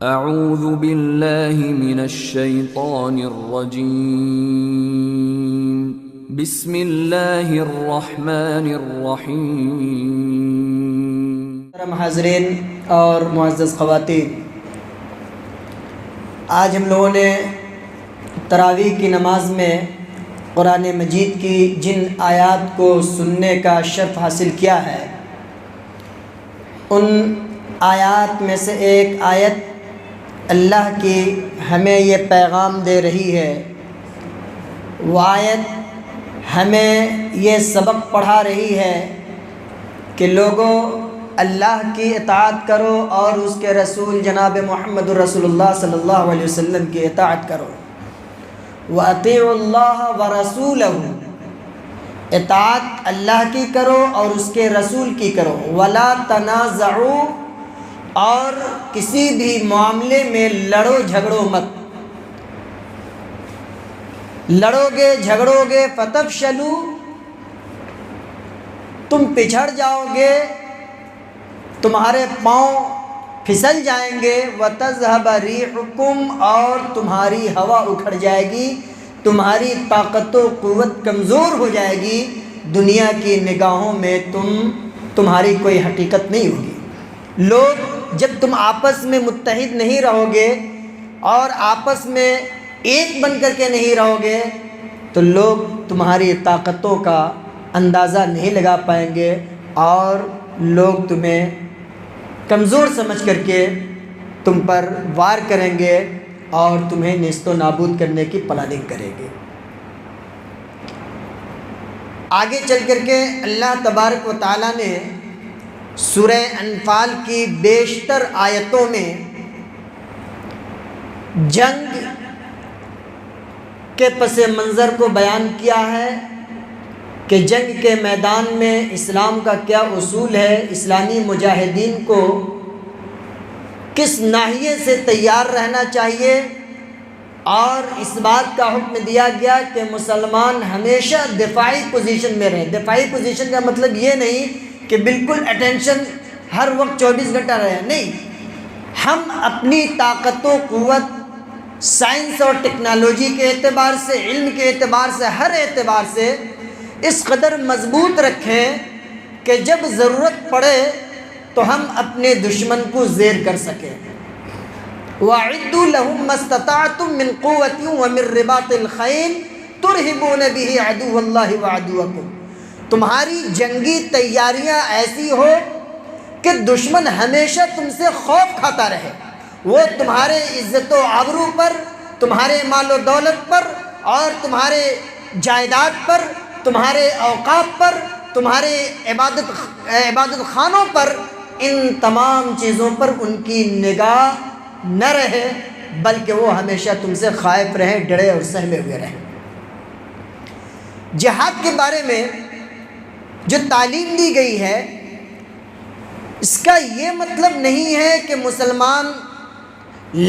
اعوذ باللہ من الشیطان الرجیم بسم اللہ الرحمن الرحیم۔ محترم حاضرین اور معزز خواتین، آج ہم لوگوں نے تراویح کی نماز میں قرآن مجید کی جن آیات کو سننے کا شرف حاصل کیا ہے، ان آیات میں سے ایک آیت اللہ کی ہمیں یہ پیغام دے رہی ہے، وہ آیت ہمیں یہ سبق پڑھا رہی ہے کہ لوگوں اللہ کی اطاعت کرو اور اس کے رسول جناب محمد رسول اللہ صلی اللہ علیہ وسلم کی اطاعت کرو۔ وَأَطِيعُوا اللَّهَ وَرَسُولَهُ، اطاعت اللہ کی کرو اور اس کے رسول کی کرو۔ وَلَا تَنَازَعُوا، اور کسی بھی معاملے میں لڑو جھگڑو مت، لڑو گے جھگڑو گے فَتَفْشَلُوا، تم پچھڑ جاؤ گے، تمہارے پاؤں پھسل جائیں گے، وَتَذْهَبَ رِيحُكُمْ، اور تمہاری ہوا اکھڑ جائے گی، تمہاری طاقت و قوت کمزور ہو جائے گی، دنیا کی نگاہوں میں تمہاری کوئی حقیقت نہیں ہوگی۔ لوگ جب تم آپس میں متحد نہیں رہو گے اور آپس میں ایک بن کر کے نہیں رہو گے تو لوگ تمہاری طاقتوں کا اندازہ نہیں لگا پائیں گے اور لوگ تمہیں کمزور سمجھ کر کے تم پر وار کریں گے اور تمہیں نیست و نابود کرنے کی پلاننگ کریں گے۔ آگے چل کر کے اللہ تبارک و تعالیٰ نے سورہ انفال کی بیشتر آیتوں میں جنگ کے پس منظر کو بیان کیا ہے کہ جنگ کے میدان میں اسلام کا کیا اصول ہے، اسلامی مجاہدین کو کس ناحیے سے تیار رہنا چاہیے، اور اس بات کا حکم دیا گیا کہ مسلمان ہمیشہ دفاعی پوزیشن میں رہے۔ دفاعی پوزیشن کا مطلب یہ نہیں کہ بالکل اٹینشن ہر وقت 24 گھنٹہ رہے، نہیں، ہم اپنی طاقت و قوت سائنس اور ٹیکنالوجی کے اعتبار سے، علم کے اعتبار سے، ہر اعتبار سے اس قدر مضبوط رکھیں کہ جب ضرورت پڑے تو ہم اپنے دشمن کو زیر کر سکیں۔ وَأَعِدُّوا لَهُم مَّا اسْتَطَعْتُم مِّن قُوَّةٍ وَمِن رِّبَاطِ الْخَيْلِ تُرْهِبُونَ بِهِ عَدُوَّ اللَّهِ وَعَدُوَّكُمْ، تمہاری جنگی تیاریاں ایسی ہو کہ دشمن ہمیشہ تم سے خوف کھاتا رہے، وہ تمہارے عزت و آبرو پر، تمہارے مال و دولت پر اور تمہارے جائیداد پر، تمہارے اوقاف پر، تمہارے عبادت خانوں پر، ان تمام چیزوں پر ان کی نگاہ نہ رہے بلکہ وہ ہمیشہ تم سے خائف رہیں، ڈرے اور سہمے ہوئے رہیں۔ جہاد کے بارے میں جو تعلیم دی گئی ہے اس کا یہ مطلب نہیں ہے کہ مسلمان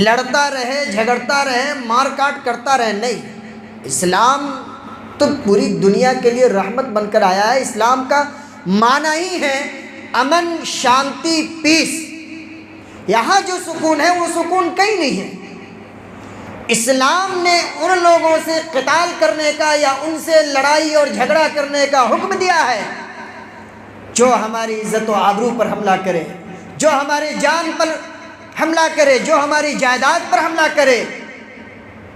لڑتا رہے، جھگڑتا رہے، مار کاٹ کرتا رہے، نہیں، اسلام تو پوری دنیا کے لیے رحمت بن کر آیا ہے۔ اسلام کا معنی ہی ہے امن، شانتی، پیس۔ یہاں جو سکون ہے وہ سکون کہیں نہیں ہے۔ اسلام نے ان لوگوں سے قتال کرنے کا یا ان سے لڑائی اور جھگڑا کرنے کا حکم دیا ہے جو ہماری عزت و آبرو پر حملہ کرے، جو ہمارے جان پر حملہ کرے، جو ہماری جائیداد پر حملہ کرے۔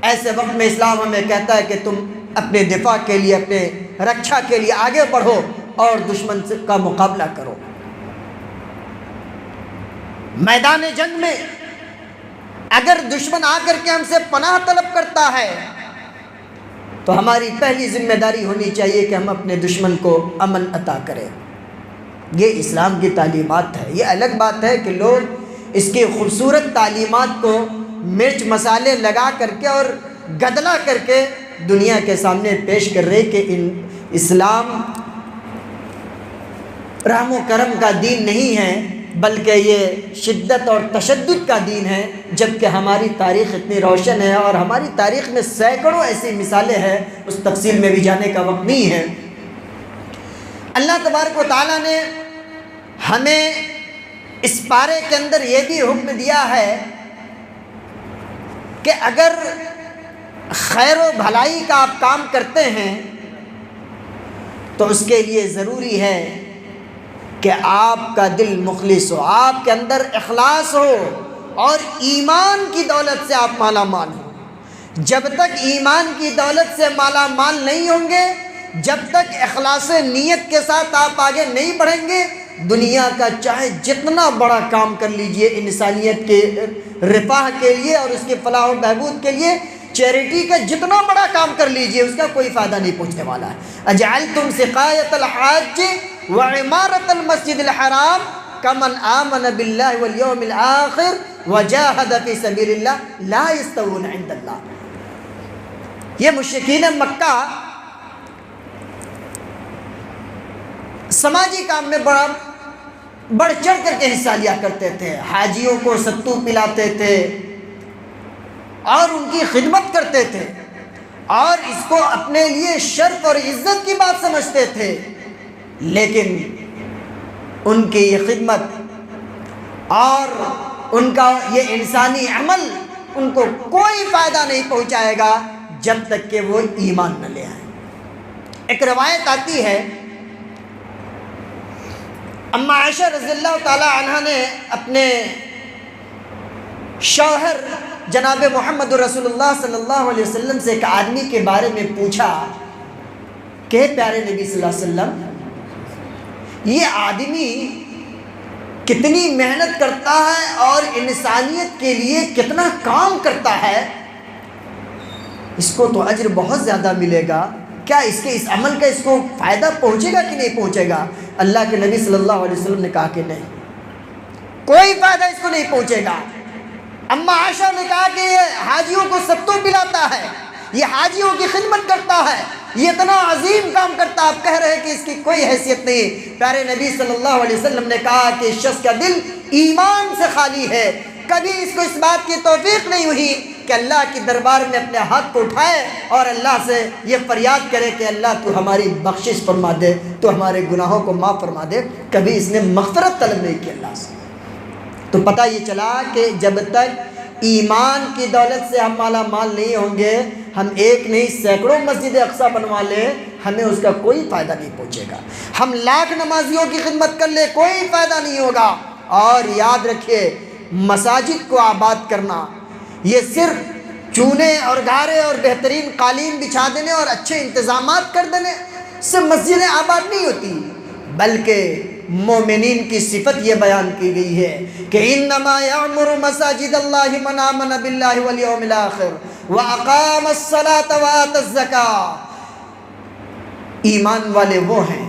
ایسے وقت میں اسلام ہمیں کہتا ہے کہ تم اپنے دفاع کے لیے، اپنے رکشا کے لیے آگے بڑھو اور دشمن کا مقابلہ کرو۔ میدان جنگ میں اگر دشمن آ کر کے ہم سے پناہ طلب کرتا ہے تو ہماری پہلی ذمہ داری ہونی چاہیے کہ ہم اپنے دشمن کو امن عطا کریں۔ یہ اسلام کی تعلیمات ہے۔ یہ الگ بات ہے کہ لوگ اس کی خوبصورت تعلیمات کو مرچ مسالے لگا کر کے اور گدلا کر کے دنیا کے سامنے پیش کر رہے کہ اسلام رحم و کرم کا دین نہیں ہے بلکہ یہ شدت اور تشدد کا دین ہے، جبکہ ہماری تاریخ اتنی روشن ہے اور ہماری تاریخ میں سینکڑوں ایسی مثالیں ہیں، اس تفصیل میں بھی جانے کا وقت نہیں ہے۔ اللہ تبارک و تعالیٰ نے ہمیں اس پارے کے اندر یہ بھی حکم دیا ہے کہ اگر خیر و بھلائی کا آپ کام کرتے ہیں تو اس کے لیے ضروری ہے کہ آپ کا دل مخلص ہو، آپ کے اندر اخلاص ہو اور ایمان کی دولت سے آپ مالا مال ہو۔ جب تک ایمان کی دولت سے مالا مال نہیں ہوں گے، جب تک اخلاص نیت کے ساتھ آپ آگے نہیں بڑھیں گے، دنیا کا چاہے جتنا بڑا کام کر لیجئے انسانیت کے رفاہ کے لیے اور اس کے فلاح و بہبود کے لیے، چیریٹی کا جتنا بڑا کام کر لیجئے اس کا کوئی فائدہ نہیں پہنچنے والا ہے۔ اجعلتم سقایۃ الحاج وعمارۃ المسجد الحرام کمن آمن باللہ والیوم الآخر وجاہد فی سبیل اللہ لا یستوون عند اللہ۔ یہ مشرکین مکہ سماجی کام میں بڑھ چڑھ کر کے حصہ لیا کرتے تھے، حاجیوں کو ستو پلاتے تھے اور ان کی خدمت کرتے تھے اور اس کو اپنے لیے شرف اور عزت کی بات سمجھتے تھے، لیکن ان کی یہ خدمت اور ان کا یہ انسانی عمل ان کو کوئی فائدہ نہیں پہنچائے گا جب تک کہ وہ ایمان نہ لے آئیں۔ ایک روایت آتی ہے، اما عائشہ رضی اللہ تعالی عنہ نے اپنے شوہر جناب محمد رسول اللہ صلی اللہ علیہ وسلم سے ایک آدمی کے بارے میں پوچھا کہ پیارے نبی صلی اللہ علیہ وسلم، یہ آدمی کتنی محنت کرتا ہے اور انسانیت کے لیے کتنا کام کرتا ہے، اس کو تو اجر بہت زیادہ ملے گا، کیا اس کے اس عمل کا اس کو فائدہ پہنچے گا کہ نہیں پہنچے گا؟ اللہ کے نبی صلی اللہ علیہ وسلم نے کہا کہ نہیں، کوئی فائدہ اس کو نہیں پہنچے گا۔ اما عائشہ نے کہا کہ یہ حاجیوں کو ستو پلاتا ہے، یہ حاجیوں کی خدمت کرتا ہے، یہ اتنا عظیم کام کرتا ہے، آپ کہہ رہے ہیں کہ اس کی کوئی حیثیت نہیں۔ پیارے نبی صلی اللہ علیہ وسلم نے کہا کہ اس شخص کا دل ایمان سے خالی ہے، کبھی اس کو اس بات کی توفیق نہیں ہوئی کہ اللہ کے دربار میں اپنے ہاتھ کو اٹھائے اور اللہ سے یہ فریاد کرے کہ اللہ تو ہماری بخشش فرما دے، تو ہمارے گناہوں کو معاف فرما دے۔ کبھی اس نے مغفرت طلب نہیں کی اللہ سے۔ تو پتہ یہ چلا کہ جب تک ایمان کی دولت سے ہم مالا مال نہیں ہوں گے، ہم ایک نہیں سینکڑوں مسجد اقصیٰ بنوا لیں، ہمیں اس کا کوئی فائدہ نہیں پہنچے گا۔ ہم لاکھ نمازیوں کی خدمت کر لیں، کوئی فائدہ نہیں ہوگا۔ اور یاد رکھیے، مساجد کو آباد کرنا یہ صرف چونے اور گارے اور بہترین قالین بچھا دینے اور اچھے انتظامات کر دینے سے مسجدیں آباد نہیں ہوتی، بلکہ مومنین کی صفت یہ بیان کی گئی ہے کہ انما یعمر مساجد اللہ من آمن باللہ والیوم الآخر واقام الصلاة وآت الزکاة۔ ایمان والے وہ ہیں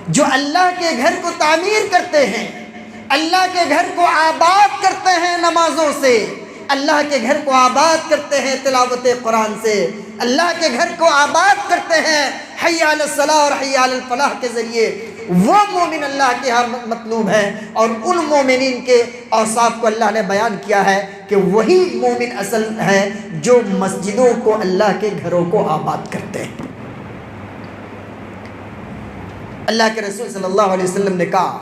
جو اللہ کے گھر کو تعمیر کرتے ہیں، اللہ کے گھر کو آباد کرتے ہیں نمازوں سے، اللہ کے گھر کو آباد کرتے ہیں تلاوت قرآن سے، اللہ کے گھر کو آباد کرتے ہیں حی علی الصلاۃ اور حی علی الفلاح کے ذریعے۔ وہ مومن اللہ کے ہاں مطلوب ہے، اور ان مومنین کے اوصاف کو اللہ نے بیان کیا ہے کہ وہی مومن اصل ہے جو مسجدوں کو، اللہ کے گھروں کو آباد کرتے ہیں۔ اللہ کے رسول صلی اللہ علیہ وسلم نے کہا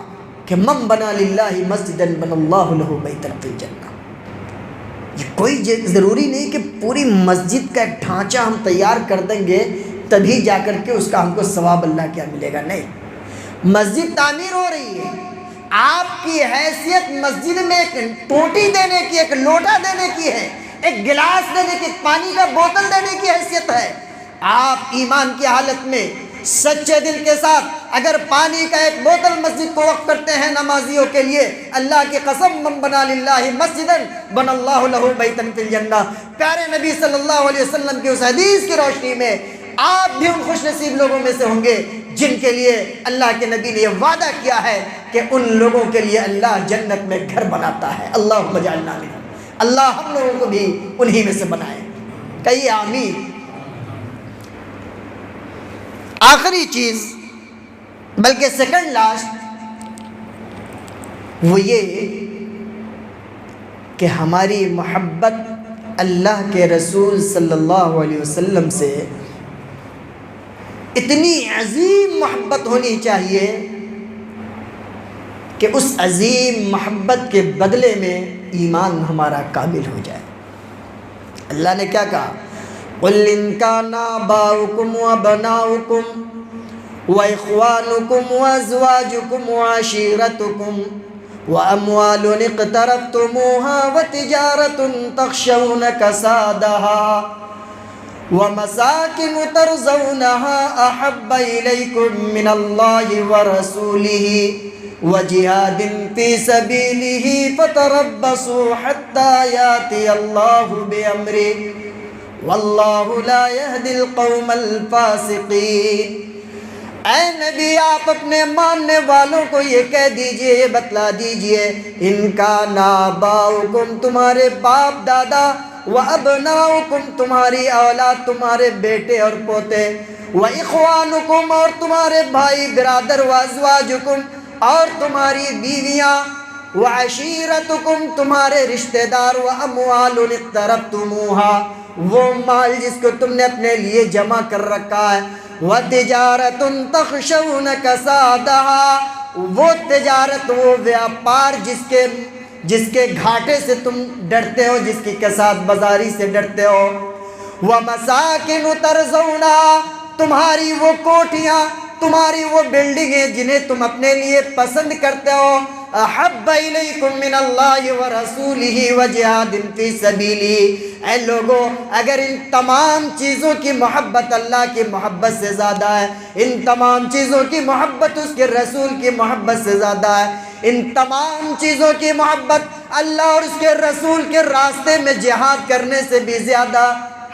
کہ من بنا للہ مسجدا بنى اللہ لہ بیتا فی الجنہ۔ یہ کوئی ضروری نہیں کہ پوری مسجد کا ایک ڈھانچہ ہم تیار کر دیں گے تبھی جا کر کے اس کا ہم کو ثواب اللہ کیا ملے گا، نہیں۔ مسجد تعمیر ہو رہی ہے، آپ کی حیثیت مسجد میں ایک ٹوٹی دینے کی، ایک لوٹا دینے کی ہے، ایک گلاس دینے کی، پانی کا بوتل دینے کی حیثیت ہے۔ آپ ایمان کی حالت میں سچے دل کے ساتھ اگر پانی کا ایک بوتل مسجد کو وقف کرتے ہیں نمازیوں کے لیے، اللہ کی قسم من بنا للہ مسجدا بنى اللہ لہ بیتا فی الجنہ۔ پیارے نبی صلی اللہ علیہ وسلم کی اس حدیث کی روشنی میں آپ بھی ان خوش نصیب لوگوں میں سے ہوں گے جن کے لیے اللہ کے نبی نے یہ وعدہ کیا ہے کہ ان لوگوں کے لیے اللہ جنت میں گھر بناتا ہے۔ اللہم اجعلنا منہم، اللہ ہم لوگوں کو بھی انہی میں سے بنائے، کہیے آمین۔ آخری چیز بلکہ سیکنڈ لاسٹ وہ یہ کہ ہماری محبت اللہ کے رسول صلی اللہ علیہ وسلم سے اتنی عظیم محبت ہونی چاہیے کہ اس عظیم محبت کے بدلے میں ایمان ہمارا کامل ہو جائے۔ اللہ نے کیا کہا؟ قُلْ إِنْ كَانَ آبَاؤُكُمْ وَأَبْنَاؤُكُمْ وَإِخْوَانُكُمْ وَأَزْوَاجُكُمْ وَعَشِيرَتُكُمْ وَأَمْوَالٌ اقْتَرَفْتُمُوهَا وَتِجَارَةٌ تَخْشَوْنَ كَسَادَهَا وَمَسَاكِنُ تَرْضَوْنَهَا أَحَبَّ إِلَيْكُم مِّنَ اللَّهِ وَرَسُولِهِ وَجِهَادٍ فِي سَبِيلِهِ فَتَرَبَّصُوا حَتَّى يَأْتِيَ اللَّهُ بِأَمْرِهِ وَاللَّهُ لَا يَهْدِي الْقَوْمَ الْفَاسِقِينَ۔ اے نبی آپ اپنے ماننے والوں کو یہ کہہ دیجئے، یہ بتلا دیجئے، ان کا آباؤکم تمہارے باپ دادا، وَأَبْنَاؤُكُمْ تمہاری اولاد، تمہارے بیٹے اور پوتے، وَإِخْوَانُكُمْ اور تمہارے بھائی برادر، وَأَزْوَاجُكُمْ اور تمہاری بیویاں، وَعَشِيرَتُكُمْ تمہارے رشتہ دار، وَأَمْوَالٌ اقْتَرَفْتُمُوهَا وہ مال جس کو تم نے اپنے لیے جمع کر رکھا ہے، وَتِجَارَةٌ تَخْشَوْنَ كَسَادَهَا وہ تجارت، وہ ویاپار جس کے گھاٹے سے تم ڈرتے ہو، جس کی کساد بازاری سے ڈرتے ہو، وَمَسَاكِنُ تَرْضَوْنَهَا تمہاری وہ کوٹھیاں، تمہاری وہ بلڈنگیں جنہیں تم اپنے لیے پسند کرتے ہو، احب الیکم من اللہ ورسولہ وجہاد فی سبیلہ۔ اے لوگوں اگر ان تمام چیزوں کی محبت اللہ کی محبت سے زیادہ ہے، ان تمام چیزوں کی محبت اس کے رسول کی محبت سے زیادہ ہے، ان تمام چیزوں کی محبت اللہ اور اس کے رسول کے راستے میں جہاد کرنے سے بھی زیادہ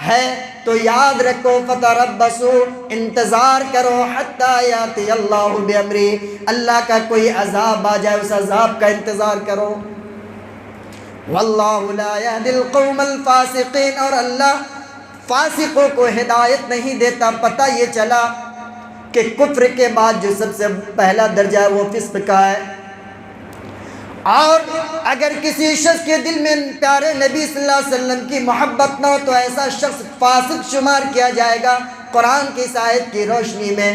ہے، تو یاد رکھو فتربصوا انتظار کرو، حتی یاتی اللہ بامرہ اللہ کا کوئی عذاب آ جائے اس عذاب کا انتظار کرو۔ واللہ لا یہدی القوم الفاسقین اور اللہ فاسقوں کو ہدایت نہیں دیتا۔ پتہ یہ چلا کہ کفر کے بعد جو سب سے پہلا درجہ ہے وہ فسق کا ہے، اور اگر کسی شخص کے دل میں پیارے نبی صلی اللہ علیہ وسلم کی محبت نہ ہو تو ایسا شخص فاسق شمار کیا جائے گا۔ قرآن کی اس آیت کی روشنی میں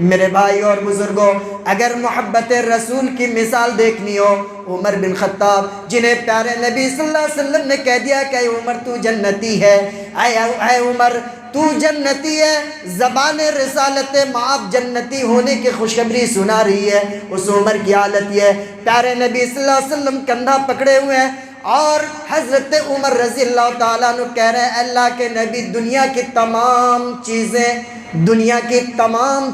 میرے بھائی اور بزرگوں اگر محبت رسول کی مثال دیکھنی ہو، عمر بن خطاب جنہیں پیارے نبی صلی اللہ علیہ وسلم نے کہہ دیا کہ اے عمر تو جنتی ہے، اے عمر تو جنتی ہے، زبان رسالت معاب جنتی ہونے کی خوشخبری سنا رہی ہے۔ اس عمر کی حالت یہ ہے، پیارے نبی صلی اللہ علیہ وسلم کندھا پکڑے ہوئے ہیں اور حضرت عمر رضی اللہ تعالیٰ عنہ کہہ رہے ہیں اللہ کے نبی دنیا کی تمام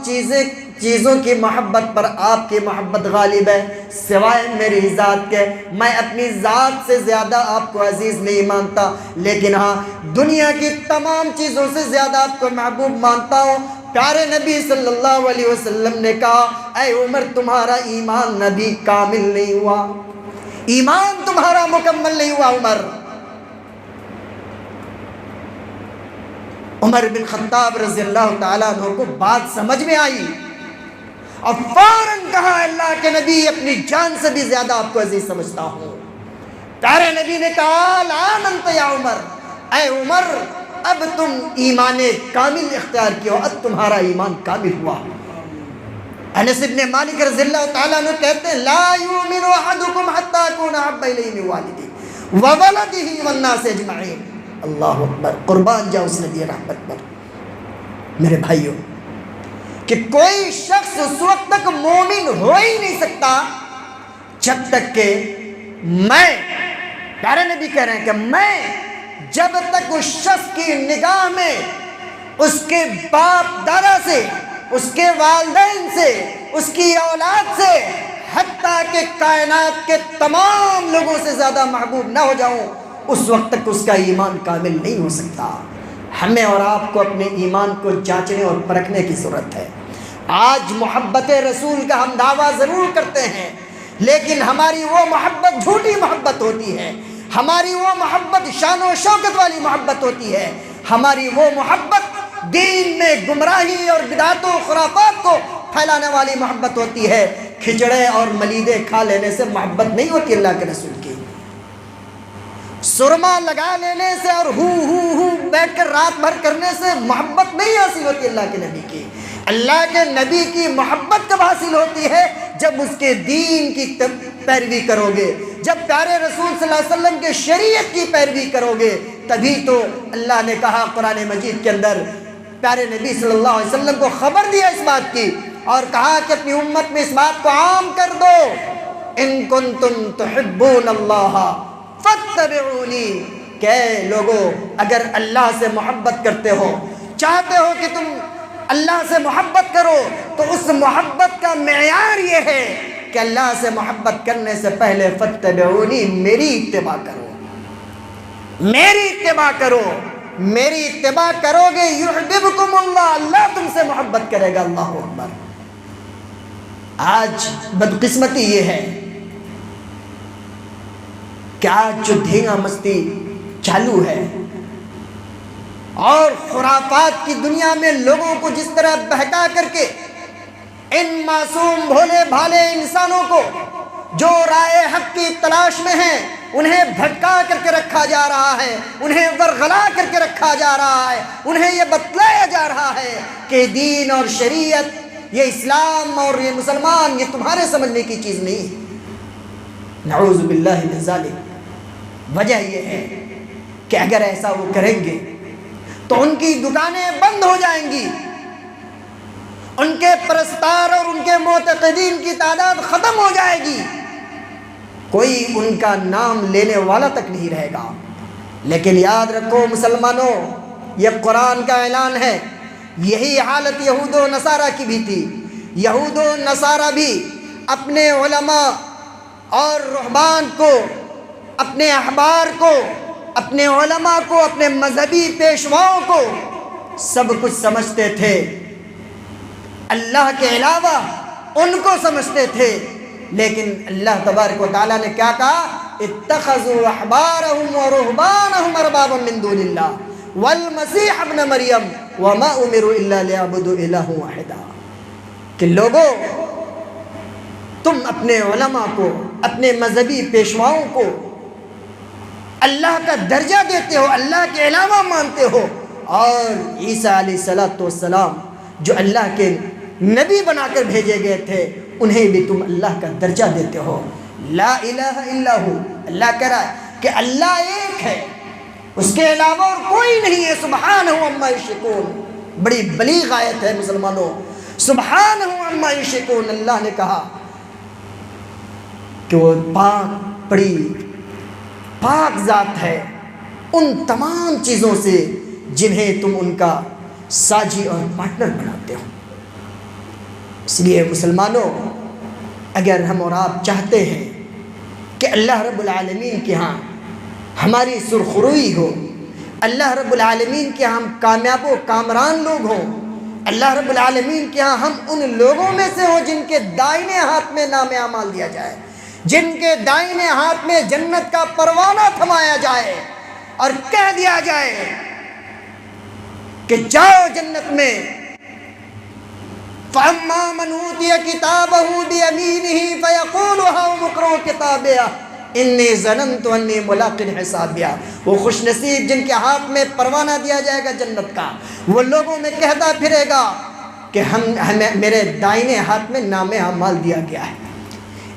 چیزوں کی محبت پر آپ کی محبت غالب ہے سوائے میری ذات کے، میں اپنی ذات سے زیادہ آپ کو عزیز نہیں مانتا، لیکن ہاں دنیا کی تمام چیزوں سے زیادہ آپ کو محبوب مانتا ہوں۔ پیارے نبی صلی اللہ علیہ وسلم نے کہا اے عمر تمہارا ایمان نبی کامل نہیں ہوا، ایمان تمہارا مکمل نہیں ہوا عمر۔ عمر بن خطاب رضی اللہ تعالیٰ عنہ کو بات سمجھ میں آئی اور فوراً کہا اللہ کے نبی اپنی جان سے بھی زیادہ آپ کو عزیز سمجھتا ہوں۔ پیارے نبی نے کہا آمنت یا عمر، اے عمر اب تم ایمان کامل اختیار کیا، اب تمہارا ایمان کامل ہوا۔ انس بن مالک رضی اللہ تعالیٰ عنہ کہتے ہیں لا یؤمن احدکم حتی اکون احب الیہ من والدہ وولدہ والناس اجمعین۔ اللہ اکبر، قربان جاؤ اس نبی رحمت پر۔ میرے بھائیوں کہ کوئی شخص اس وقت تک مومن ہو ہی نہیں سکتا جب تک کہ میں، پیارے نبی کہہ رہے ہیں کہ میں جب تک اس شخص کی نگاہ میں اس کے باپ دادا سے، اس کے والدین سے، اس کی اولاد سے، حتیٰ کہ کائنات کے تمام لوگوں سے زیادہ محبوب نہ ہو جاؤں، اس وقت تک اس کا ایمان کامل نہیں ہو سکتا۔ ہمیں اور آپ کو اپنے ایمان کو جانچنے اور پرکھنے کی ضرورت ہے۔ آج محبت رسول کا ہم دعویٰ ضرور کرتے ہیں، لیکن ہماری وہ محبت جھوٹی محبت ہوتی ہے، ہماری وہ محبت شان و شوکت والی محبت ہوتی ہے، ہماری وہ محبت دین میں گمراہی اور بدعت و خرافات کو پھیلانے والی محبت ہوتی ہے۔ کھچڑے اور ملیدے کھا لینے سے محبت نہیں ہوتی اللہ کے رسول کی، سرما لگا لینے سے اور ہو بیٹھ کر رات بھر کرنے سے محبت نہیں حاصل ہوتی اللہ کے نبی کی۔ اللہ کے نبی کی محبت کب حاصل ہوتی ہے؟ جب اس کے دین کی پیروی کرو گے، جب پیارے رسول صلی اللہ علیہ وسلم کے شریعت کی پیروی کرو گے، تبھی تو اللہ نے کہا قرآن مجید کے اندر، پیارے نبی صلی اللہ علیہ وسلم کو خبر دیا اس بات کی اور کہا کہ اپنی امت میں اس بات کو عام کر دو، ان کنتم تحبون اللہ فاتبعونی، کہ لوگو اگر اللہ سے محبت کرتے ہو، چاہتے ہو کہ تم اللہ سے محبت کرو، تو اس محبت کا معیار یہ ہے کہ اللہ سے محبت کرنے سے پہلے فاتبعونی، میری اتباع کرو، میری اتباع کرو، میری اتباع کرو گے یحببکم اللہ، اللہ تم سے محبت کرے گا۔ اللہ اکبر۔ آج بدقسمتی یہ ہے کہ آج جو دھینگا مستی چالو ہے اور خرافات کی دنیا میں لوگوں کو جس طرح بہکا کر کے ان معصوم بھولے بھالے انسانوں کو جو رائے حق کی تلاش میں ہیں انہیں بھٹکا کر کے رکھا جا رہا ہے، انہیں ورغلا کر کے رکھا جا رہا ہے، انہیں یہ بتلایا جا رہا ہے کہ دین اور شریعت، یہ اسلام اور یہ مسلمان، یہ تمہارے سمجھنے کی چیز نہیں ہے۔ نعوذ باللہ من ذالک۔ وجہ یہ ہے کہ اگر ایسا وہ کریں گے تو ان کی دکانیں بند ہو جائیں گی، ان کے پرستار اور ان کے معتقدین کی تعداد ختم ہو جائے گی، کوئی ان کا نام لینے والا تک نہیں رہے گا۔ لیکن یاد رکھو مسلمانوں، یہ قرآن کا اعلان ہے، یہی حالت یہود و نصارہ کی بھی تھی۔ یہود و نصارہ بھی اپنے علماء اور رہبان کو، اپنے احبار کو، اپنے علماء کو، اپنے مذہبی پیشواؤں کو سب کچھ سمجھتے تھے، اللہ کے علاوہ ان کو سمجھتے تھے، لیکن اللہ تبارک و تعالیٰ نے کیا کہا؟ اتخذوا احبارهم ورهبانهم اربابا من دون اللہ والمسیح ابن مریم وما امروا الا ليعبدوا الها واحدا، کہ لوگوں تم اپنے علماء کو، اپنے مذہبی پیشواؤں کو اللہ کا درجہ دیتے ہو، اللہ کے علاوہ مانتے ہو، اور عیسیٰ علیہ السلام جو اللہ کے نبی بنا کر بھیجے گئے تھے انہیں بھی تم اللہ کا درجہ دیتے ہو۔ لا الہ الا ہو، اللہ کہہ رہا ہے کہ اللہ ایک ہے، اس کے علاوہ اور کوئی نہیں ہے۔ سبحانہ عما یشرکون، بڑی بلیغ آیت ہے مسلمانوں، سبحانہ عما یشرکون۔ اللہ نے کہا کہ وہ پاک، بڑی پاک ذات ہے ان تمام چیزوں سے جنہیں تم ان کا ساجی اور پارٹنر بناتے ہو۔ اس لیے مسلمانوں، اگر ہم اور آپ چاہتے ہیں کہ اللہ رب العالمین کے ہاں ہماری سرخروئی ہو، اللہ رب العالمین کے ہاں ہم کامیاب و کامران لوگ ہوں، اللہ رب العالمین کے ہاں ہم ان لوگوں میں سے ہوں جن کے دائنے ہاتھ میں نام اعمال دیا جائے، جن کے دائنے ہاتھ میں جنت کا پروانہ تھمایا جائے اور کہہ دیا جائے کہ جاؤ جنت میں، فَأَمَّا مَنْ أُوتِيَ كِتَابَهُ بِيَمِينِهِ فَيَقُولُ هَاؤُمُ اقْرَءُوا كِتَابِيَهْ إِنِّي ظَنَنْتُ أَنِّي مُلَاقٍ حِسَابِيَهْ۔ وہ خوش نصیب جن کے ہاتھ میں پروانہ دیا جائے گا جنت کا، وہ لوگوں میں کہتا پھرے گا کہ ہمیں میرے دائنے ہاتھ میں نام اعمال دیا گیا ہے۔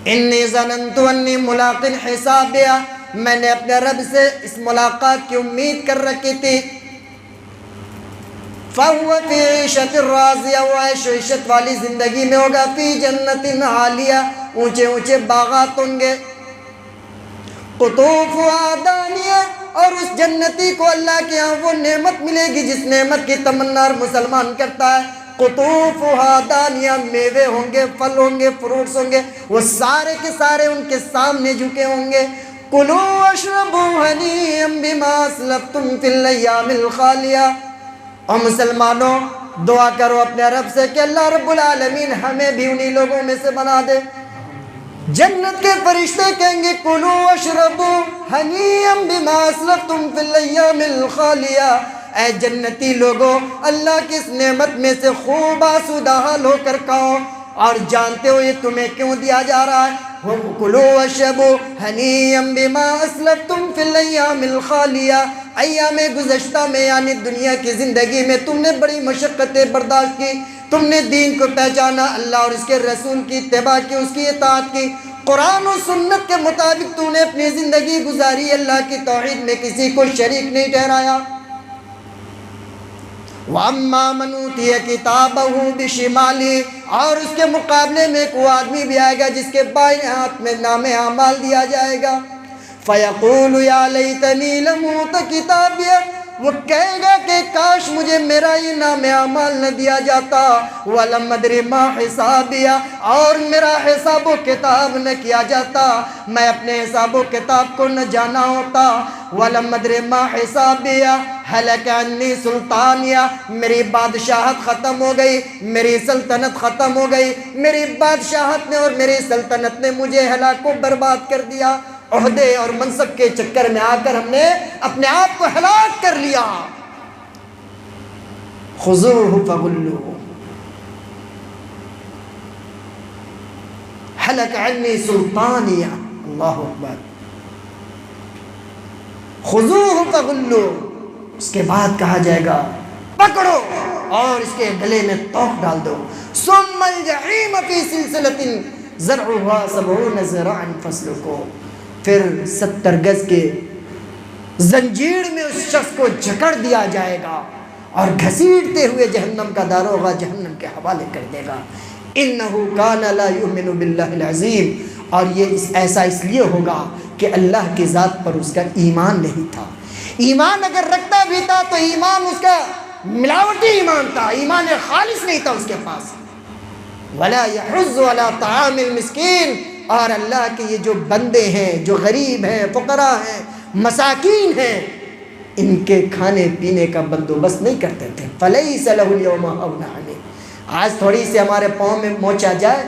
إِنِّي ظَنَنْتُ أَنِّي مُلَاقٍ حِسَابِيَهْ، میں نے اپنے رب سے اس ملاقات کی امید کر رکھی تھی۔ فَهُوَ فِي عِيشَةٍ رَاضِيَةٍ، وہ عیش و عشرت والی زندگی میں ہوگا، فِي جَنَّةٍ عَالِيَةٍ، اونچے اونچے باغات ہوں گے، قُطُوفُهَا دَانِيَةٌ، اور اس جنتی کو اللہ کے ہاں وہ نعمت ملے گی جس نعمت کی تمنا ہر مسلمان کرتا ہے۔ قُطُوفُهَا دَانِيَةٌ، میوے ہوں گے، پھل ہوں گے، فروٹس ہوں گے، وہ سارے کے سارے ان کے سامنے جھکے ہوں گے۔ كُلُوا وَاشْرَبُوا هَنِيًّا بِمَا أَسْلَفْتُمْ فِي الْأَيَّامِ الْخَالِيَةِ۔ اور مسلمانوں دعا کرو اپنے رب سے کہ اللہ رب العالمین ہمیں بھی انہی لوگوں میں سے بنا دے۔ جنت کے فرشتے کہیں گے کلوا واشربوا ہنیئا بما اسلفتم فی الایام الخالیہ، اے جنتی لوگوں اللہ کی اس نعمت میں سے خوب آسودہ حال ہو کر کھاؤ، اور جانتے ہو یہ تمہیں کیوں دیا جا رہا ہے؟ کلوا واشربوا ہنیئا بما اسلفتم فی الایام الخالیہ، ایام گزشتہ میں یعنی دنیا کی زندگی میں تم نے بڑی مشقتیں برداشت کی، تم نے دین کو پہچانا، اللہ اور اس کے رسول کی اتباع کی، اس کی اطاعت کی۔ قرآن و سنت کے مطابق تو نے اپنی زندگی گزاری، اللہ کی توحید میں کسی کو شریک نہیں ٹھہرایا۔ وَأَمَّا مَنْ أُوتِيَ كِتَابَهُ بِشِمَالِهِ، اور اس کے مقابلے میں ایک وہ آدمی بھی آئے گا جس کے بائیں ہاتھ میں نام اعمال دیا جائے گا۔ فَيَقُولُ يَا لَيْتَنِي لَمْ أُوتَ كِتَابِيَهْ، وہ کہے گا کہ کاش مجھے میرا یہ نام اعمال نہ دیا جاتا، وَلَمْ أَدْرِ مَا حِسَابِيَهْ، اور میرا حساب و کتاب نہ کیا جاتا، میں اپنے حساب و کتاب کو نہ جانا ہوتا۔ وَلَمْ أَدْرِ مَا حِسَابِيَهْ هَلَكَ عَنِّي سُلْطَانِيَهْ، میری بادشاہت ختم ہو گئی، میری سلطنت ختم ہو گئی، میری بادشاہت نے اور میری سلطنت نے مجھے ہلاک و برباد کر دیا۔ عہدے اور منصب کے چکر میں آ کر ہم نے اپنے آپ کو ہلاک کر لیا۔ خُذُوهُ فَغُلُّوهُ هَلَكَ عَنِّي سُلْطَانِيَهْ، اللہ اکبر۔ خُذُوهُ فَغُلُّوهُ، اس کے بعد کہا جائے گا پکڑو اور اس کے گلے میں توق ڈال دو۔ ثُمَّ الْجَحِيمَ فِي سِلْسِلَةٍ ذَرْعُهَا 70 ذِرَاعًا فَاسْلُكُوهُ، پھر 70 گز کے زنجیر میں اس شخص کو جکڑ دیا جائے گا اور گھسیٹتے ہوئے جہنم کا داروغہ جہنم کے حوالے کر دے گا۔ إِنَّهُ كَانَ لَا يُؤْمِنُ بِاللَّهِ الْعَظِيمِ، اور یہ ایسا اس لیے ہوگا کہ اللہ کی ذات پر اس کا ایمان نہیں تھا۔ ایمان اگر رکھتا بھی تھا تو ایمان اس کا ملاوٹی ایمان تھا، ایمان خالص نہیں تھا اس کے پاس۔ وَلَا يَحُضُّ عَلَىٰ طَعَامِ الْمِسْكِينِ، اور اللہ کے یہ جو بندے ہیں، جو غریب ہیں، فقراء ہیں، مساکین ہیں، ان کے کھانے پینے کا بندوبست نہیں کرتے تھے۔ فَلَيْسَ لَهُ الْيَوْمَ هَوْنٌ عَلَيْهِ، آج تھوڑی سی ہمارے پاؤں میں موچ آ جائے،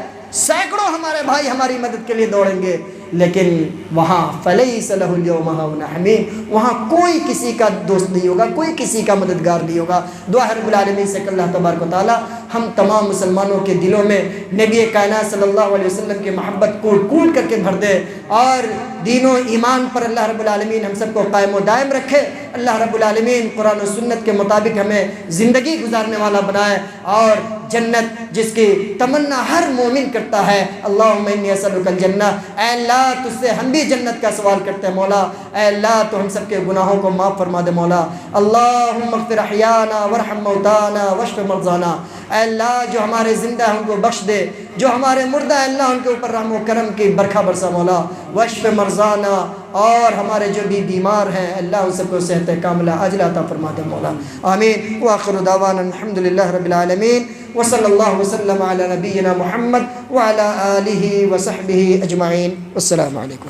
سینکڑوں ہمارے بھائی ہماری مدد کے لیے دوڑیں گے، لیکن وہاں فَلَيْسَ لَهُ الْيَوْمَ هَوْنٌ حَمِيمٌ، وہاں کوئی کسی کا دوست نہیں ہوگا، کوئی کسی کا مددگار نہیں ہوگا۔ دعا ہے رب العالمین سے کہ اللہ تبارک و تعالی ہم تمام مسلمانوں کے دلوں میں نبی کائنات صلی اللہ علیہ وسلم کی محبت کوٹ کوٹ کر کے بھر دے، اور دین و ایمان پر اللہ رب العالمین ہم سب کو قائم و دائم رکھے۔ اللہ رب العالمین قرآن و سنت کے مطابق ہمیں زندگی گزارنے والا بنائے، اور جنت جس کی تمنا ہر مومن کرتا ہے، اللہم انی اسألک الجنہ، اے اللہ تجھ سے ہم بھی جنت کا سوال کرتے ہیں مولا، اے اللہ تو ہم سب کے گناہوں کو معاف فرما دے مولا۔ اللہم اغفر احیانا وارحم موتانا واشف مرضانا، اے اللہ جو ہمارے زندہ ہیں ان کو بخش دے، جو ہمارے مردہ ہیں اللہ ان کے اوپر رحم و کرم کی برکھا برسا مولا۔ واشف مرضانا، اور ہمارے جو بھی بیمار ہیں اللہ ان سب کو صحت کاملہ عاجلہ عطا فرما دے مولا، آمین۔ وآخر دعوانا الحمدللہ رب العالمین، وصلی اللہ وسلم علی نبینا محمد وعلی آلہ وصحبہ اجمعین، والسلام علیکم۔